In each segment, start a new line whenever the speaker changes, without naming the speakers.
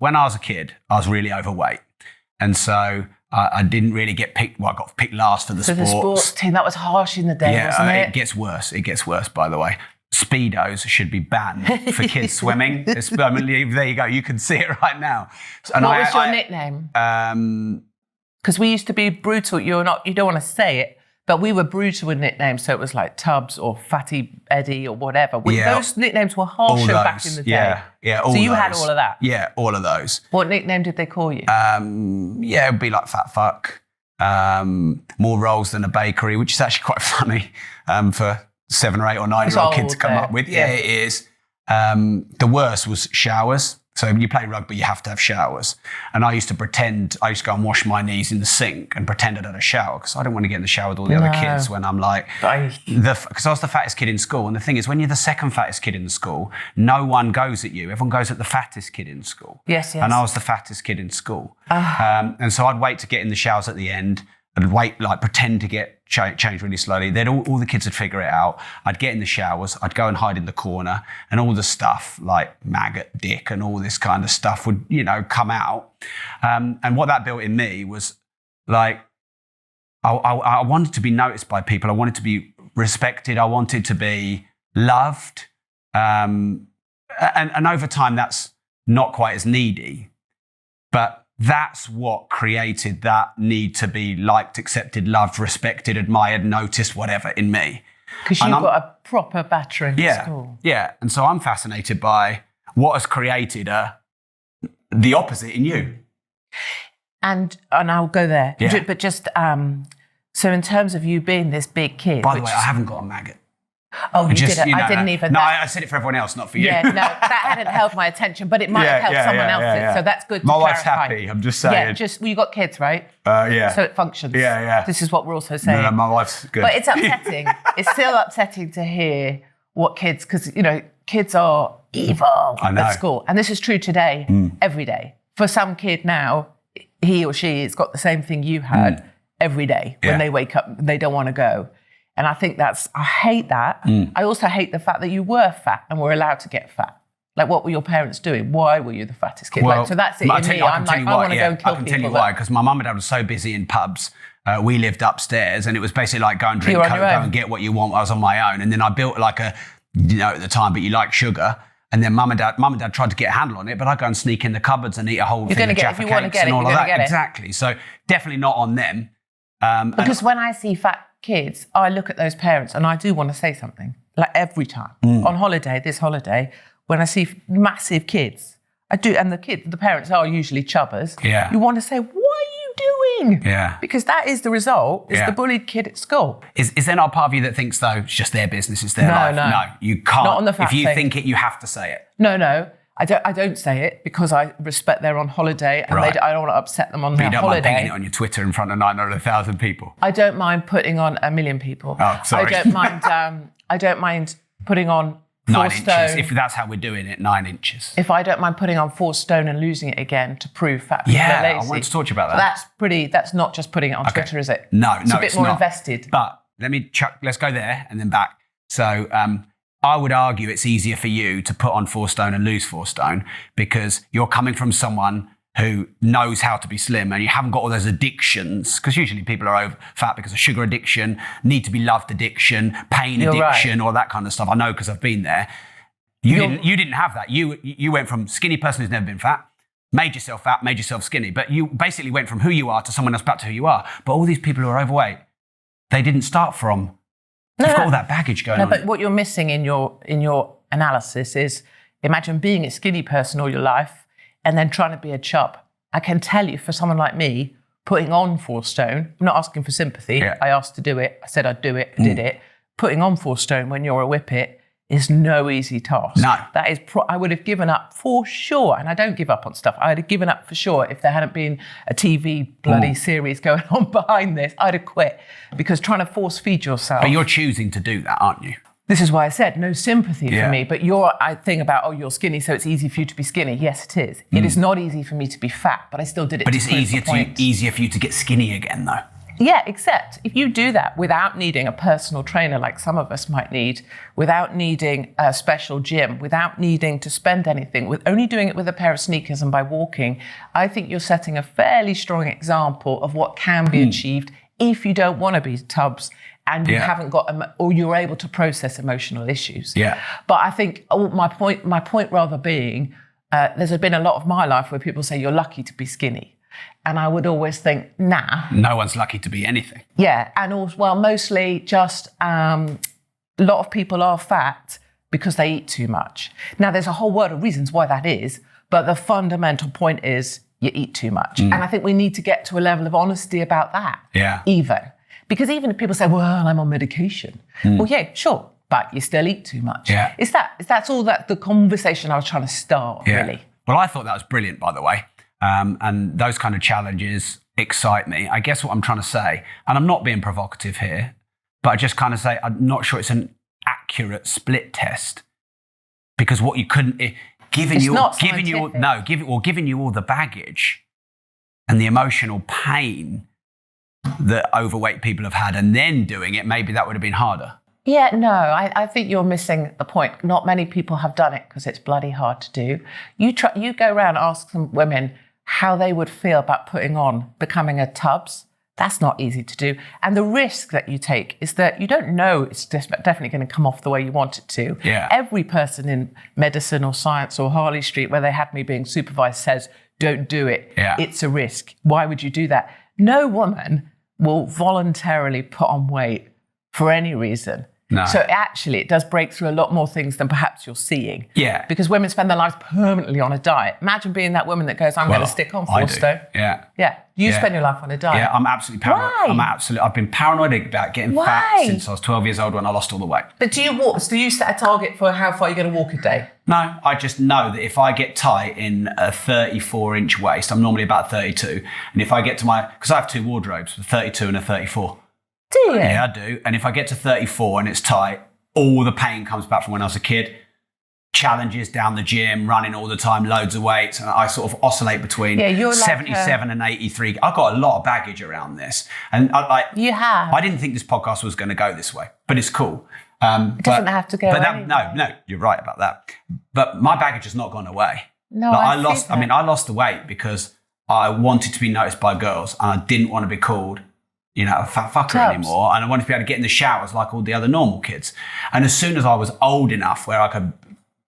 when I was a kid, I was really overweight. And so I didn't really get picked. Well, I got picked last for the sports.
The sports team, that was harsh in the day, wasn't it?
It gets worse. It gets worse, by the way. Speedos should be banned for kids swimming. I mean, there you go. You can see it right now.
And what was your nickname? Because we used to be brutal. You don't want to say it, but we were brutal with nicknames. So it was like Tubbs or Fatty Eddie or whatever. Those nicknames were harsher back in the day.
So
you had all of that?
Yeah, all of those.
What nickname did they call you?
It would be like Fat Fuck. More rolls than a bakery, which is actually quite funny for 7 or 8 or 9-year-old kid to come up with. Yeah, it is. The worst was showers. So when you play rugby, you have to have showers. And I used to go and wash my knees in the sink and pretend I'd had a shower because I didn't want to get in the shower with all the other kids when I'm like, because I was the fattest kid in school. And the thing is, when you're the second fattest kid in the school, no one goes at you. Everyone goes at the fattest kid in school.
Yes.
And I was the fattest kid in school. And so I'd wait to get in the showers at the end. I'd wait, pretend to get changed really slowly. Then all the kids would figure it out. I'd get in the showers. I'd go and hide in the corner, and all the stuff like maggot, dick, and all this kind of stuff would, come out. And what that built in me was like, I wanted to be noticed by people. I wanted to be respected. I wanted to be loved. And over time, that's not quite as needy, but that's what created that need to be liked, accepted, loved, respected, admired, noticed, whatever in me.
Because you got a proper battering at school.
Yeah, and so I'm fascinated by what has created the opposite in you.
And I'll go there.
Yeah.
But just, so in terms of you being this big kid.
By the way, I haven't got a maggot.
Oh, you did it. I didn't even.
No, I said it for everyone else, not for you.
Yeah, no, that hadn't held my attention, but it might have helped someone else's. So that's good to
clarify.
My
wife's happy, I'm just saying.
Yeah, you got kids, right?
Yeah.
So it functions.
Yeah.
This is what we're also saying.
No, my wife's good.
But it's upsetting. It's still upsetting to hear what kids, because, kids are evil at school. And this is true today, every day. For some kid now, he or she has got the same thing you had every day when they wake up, they don't want to go. And I think I hate that. I also hate the fact that you were fat and were allowed to get fat. Like, what were your parents doing? Why were you the fattest kid?
Well,
so that's it in me. I'm like, I want to go and kill people.
I can tell you why, because my mum and dad were so busy in pubs. We lived upstairs, and it was basically like go and drink Coke, go and get what you want. I was on my own. And then I built like at the time, but you like sugar. And then mum and dad tried to get a handle on it, but I'd go and sneak in the cupboards and eat a whole thing of Jaffa cakes and all of that. Exactly. So definitely not on them.
Because when I see fat kids, I look at those parents and I do want to say something. Like every time. On this holiday, when I see massive kids, I do, and the parents are usually chubbers.
Yeah.
You want to say, what are you doing?
Yeah.
Because that is the result. It's the bullied kid at school.
Is there not a part of you that thinks, though, it's just their business, it's their life? No, you can't.
Not on the fat
If you
thing.
think it, you have to say it.
No. I don't say it because I respect they're on holiday and I don't want to upset them on their holiday.
You don't mind pinging it on your Twitter in front of 900,000 people?
I don't mind putting on 1 million people.
Oh, sorry.
I don't mind putting on 4
9
stone.
inches, if that's how we're doing it, 9 inches.
If I don't mind putting on 4 stone and losing it again to prove fat people are lazy.
I wanted to talk to you about that.
That's not just putting it on Twitter, is it?
No,
it's a bit more invested.
But let's go there and then back. So I would argue it's easier for you to put on 4 stone and lose 4 stone because you're coming from someone who knows how to be slim and you haven't got all those addictions, because usually people are over fat because of sugar addiction, need to be loved addiction, pain addiction, all that kind of stuff. I know because I've been there. You didn't have that. You went from skinny person who's never been fat, made yourself fat, made yourself skinny, but you basically went from who you are to someone else back to who you are. But all these people who are overweight, they didn't start from. You've got all that baggage going on.
But what you're missing in your analysis is, imagine being a skinny person all your life and then trying to be a chub. I can tell you, for someone like me, putting on 4 stone, I'm not asking for sympathy. Yeah. I asked to do it. I said I'd do it. I did it. Putting on 4 stone when you're a whippet is no easy task.
No.
That is, I would have given up for sure, and I don't give up on stuff. I would have given up for sure if there hadn't been a TV bloody series going on behind this. I'd have quit, because trying to force feed yourself.
But you're choosing to do that, aren't you?
This is why I said no sympathy for me, but I think about, you're skinny, so it's easy for you to be skinny. Yes, it is. It is not easy for me to be fat, but I still did it.
But it's easier for you to get skinny again, though.
Yeah, except if you do that without needing a personal trainer like some of us might need, without needing a special gym, without needing to spend anything, with only doing it with a pair of sneakers and by walking, I think you're setting a fairly strong example of what can be achieved if you don't want to be tubs and you haven't got, or you're able to process emotional issues.
Yeah.
But I think my point rather being, there's been a lot of my life where people say you're lucky to be skinny. And I would always think, nah.
No one's lucky to be anything.
Yeah, and also, well, mostly just a lot of people are fat because they eat too much. Now, there's a whole world of reasons why that is, but the fundamental point is you eat too much. And I think we need to get to a level of honesty about that.
Yeah.
Because even if people say, well, I'm on medication. Well, yeah, sure, but you still eat too much.
Yeah.
That's all that the conversation I was trying to start, really.
Well, I thought that was brilliant, by the way. And those kind of challenges excite me. I guess what I'm trying to say, and I'm not being provocative here, but I just kind of say, I'm not sure it's an accurate split test, because what you couldn't, giving you all the baggage and the emotional pain that overweight people have had, and then doing it, maybe that would have been harder.
Yeah, no, I think you're missing the point. Not many people have done it because it's bloody hard to do. You go around, ask some women how they would feel about becoming a tubs. That's not easy to do. And the risk that you take is that you don't know it's definitely going to come off the way you want it to.
Yeah.
Every person in medicine or science or Harley Street, where they had me being supervised, says, don't do it.
Yeah.
It's a risk. Why would you do that? No woman will voluntarily put on weight for any reason.
No.
So actually, it does break through a lot more things than perhaps you're seeing.
Yeah.
Because women spend their lives permanently on a diet. Imagine being that woman that goes, I'm going to stick on 4 stone.
Yeah.
Yeah. You spend your life on a diet.
Yeah, I'm absolutely paranoid.
Why?
I've been paranoid about getting fat since I was 12 years old when I lost all the weight.
But do you set a target for how far you're going to walk a day?
No, I just know that if I get tight in a 34-inch waist, I'm normally about 32. And if I get to because I have 2 wardrobes, a 32 and a 34.
Do you?
Yeah, I do. And if I get to 34 and it's tight, all the pain comes back from when I was a kid. Challenges down the gym, running all the time, loads of weights. And I sort of oscillate between 77 and 83. I've got a lot of baggage around this. And
you have.
I didn't think this podcast was going to go this way, but it's cool.
It doesn't have to go anyway.
No, you're right about that. But my baggage has not gone away.
No,
I lost the weight because I wanted to be noticed by girls and I didn't want to be called a fat fucker anymore. And I wanted to be able to get in the showers like all the other normal kids. And as soon as I was old enough where I could,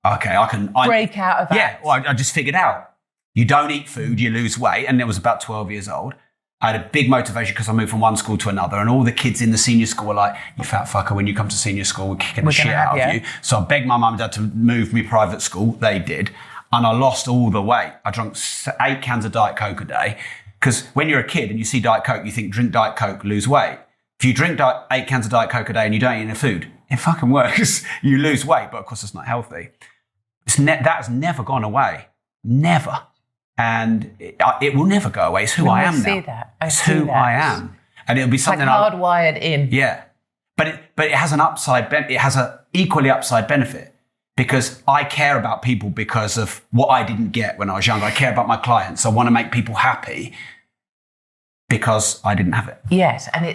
break out of that.
Yeah, well, I just figured out, you don't eat food, you lose weight. And I was about 12 years old. I had a big motivation because I moved from one school to another. And all the kids in the senior school were like, you fat fucker, when you come to senior school, we're kicking the shit out of you. So I begged my mum and dad to move me private school. They did. And I lost all the weight. I drank 8 cans of Diet Coke a day. Because when you're a kid and you see Diet Coke, you think drink Diet Coke, lose weight. If you drink 8 cans of Diet Coke a day and you don't eat any food, it fucking works. You lose weight, but of course it's not healthy. That has never gone away. Never. And it will never go away. It's who I am now. It's who I am. And it'll be something
like hardwired in.
Yeah. But it has an upside, it has an equally upside benefit. Because I care about people because of what I didn't get when I was younger. I care about my clients. I want to make people happy because I didn't have it.
Yes, and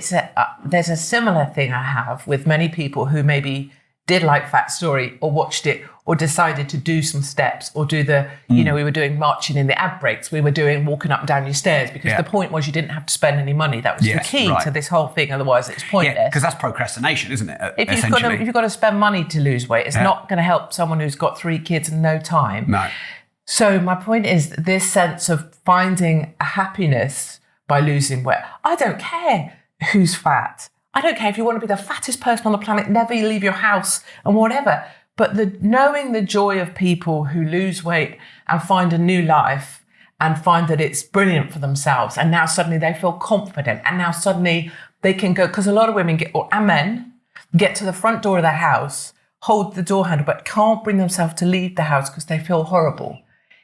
there's a similar thing I have with many people who maybe did like Fat Story or watched it or decided to do some steps or do we were doing marching in the ad breaks. We were doing walking up and down your stairs because the point was you didn't have to spend any money. That was the key to this whole thing. Otherwise, it's pointless. Yeah,
because that's procrastination, isn't it?
If you've got to spend money to lose weight, it's not going to help someone who's got 3 kids and no time.
No.
So my point is this sense of finding a happiness by losing weight. I don't care who's fat. I don't care if you want to be the fattest person on the planet, never leave your house and whatever. But knowing the joy of people who lose weight and find a new life and find that it's brilliant for themselves. And now suddenly they feel confident. And now suddenly they can go, because a lot of women and men get to the front door of their house, hold the door handle, but can't bring themselves to leave the house because they feel horrible.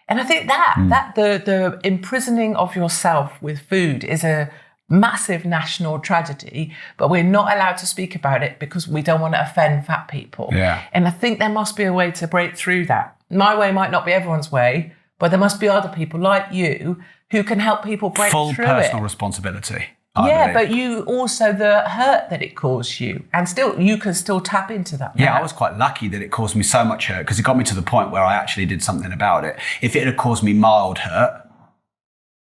And I think that the imprisoning of yourself with food is a massive national tragedy, but we're not allowed to speak about it because we don't want to offend fat people.
Yeah.
And I think there must be a way to break through that. My way might not be everyone's way, but there must be other people like you who can help people break through it.
Full personal responsibility.
Yeah, but you also the hurt that it caused you, and still you can still tap into that.
Yeah, I was quite lucky that it caused me so much hurt because it got me to the point where I actually did something about it. If it had caused me mild hurt,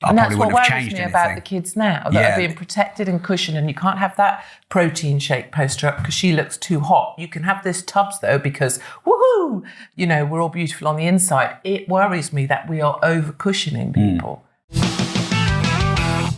I probably wouldn't have changed anything.
And that's what worries me about the kids now, that are being protected and cushioned, and you can't have that protein shake poster-up because she looks too hot. You can have this tubs though because, woohoo, we're all beautiful on the inside. It worries me that we are over-cushioning people.